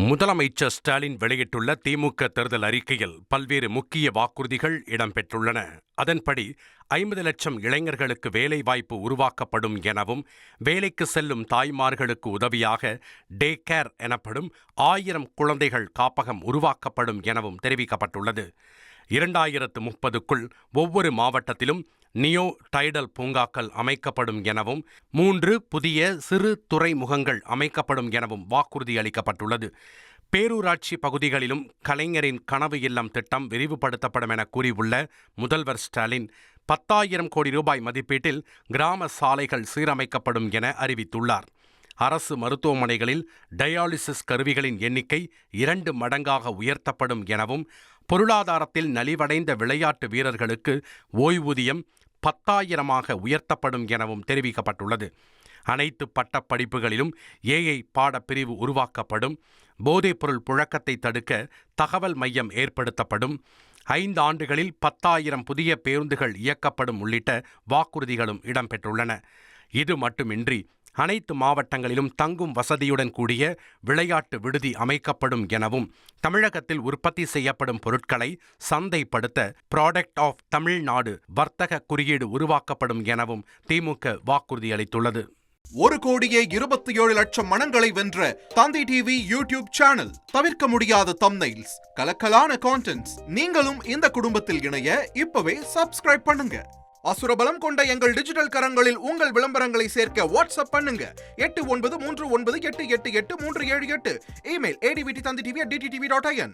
முதலமைச்சர் ஸ்டாலின் வெளியிட்டுள்ள திமுக தேர்தல் அறிக்கையில் பல்வேறு முக்கிய வாக்குறுதிகள் இடம்பெற்றுள்ளன. அதன்படி 50 லட்சம் இளைஞர்களுக்கு வேலைவாய்ப்பு உருவாக்கப்படும் எனவும், வேலைக்கு செல்லும் தாய்மார்களுக்கு உதவியாக டே கேர் எனப்படும் 1000 குழந்தைகள் காப்பகம் உருவாக்கப்படும் எனவும் தெரிவிக்கப்பட்டுள்ளது. 2030க்குள் ஒவ்வொரு மாவட்டத்திலும் நியோ டைடல் பூங்காக்கள் அமைக்கப்படும் எனவும், 3 புதிய சிறு துறைமுகங்கள் அமைக்கப்படும் எனவும் வாக்குறுதி அளிக்கப்பட்டுள்ளது. பேரூராட்சி பகுதிகளிலும் கலைஞரின் கனவு இல்லம் திட்டம் விரிவுபடுத்தப்படும் என கூறியுள்ள முதல்வர் ஸ்டாலின், 10,000 கோடி ரூபாய் மதிப்பீட்டில் கிராம சாலைகள் சீரமைக்கப்படும் என அறிவித்துள்ளார். அரசு மருத்துவமனைகளில் டயாலிசிஸ் கருவிகளின் எண்ணிக்கை 2 மடங்காக உயர்த்தப்படும் எனவும், பொருளாதாரத்தில் நலிவடைந்த விளையாட்டு வீரர்களுக்கு ஓய்வூதியம் 10,000ஆக உயர்த்தப்படும் எனவும் தெரிவிக்கப்பட்டுள்ளது. அனைத்து பட்டப்படிப்புகளிலும் AI பாடப்பிரிவு உருவாக்கப்படும். போதைப்பொருள் புழக்கத்தை தடுக்க தகவல் மையம் ஏற்படுத்தப்படும். 5 ஆண்டுகளில் 10,000 புதிய பேருந்துகள் இயக்கப்படும் உள்ளிட்ட வாக்குறுதிகளும் இடம்பெற்றுள்ளன. இது மட்டுமின்றி அனைத்து மாவட்டங்களிலும் தங்கும் வசதியுடன் கூடிய விளையாட்டு விடுதி அமைக்கப்படும் எனவும், தமிழகத்தில் உற்பத்தி செய்யப்படும் பொருட்களை சந்தைப்படுத்த ப்ராடக்ட் ஆஃப் தமிழ்நாடு வர்த்தக குறியீடு உருவாக்கப்படும் எனவும் திமுக வாக்குறுதி அளித்துள்ளது. 1,27,00,000 மனங்களை வென்ற தந்தி டிவி யூடியூப் சேனல். தவிர்க்க முடியாத தம்ப்நெயில்ஸ், கலக்கலான கான்டென்ட்ஸ். நீங்களும் இந்த குடும்பத்தில் இணைய இப்பவே சப்ஸ்கிரைப் பண்ணுங்க. அசுரபலம் கொண்ட எங்கள் டிஜிட்டல் கரங்களில் உங்கள் விளம்பரங்களை சேர்க்க வாட்ஸ்அப் பண்ணுங்க. 8939888838. Email advtthanditv@dttv.in.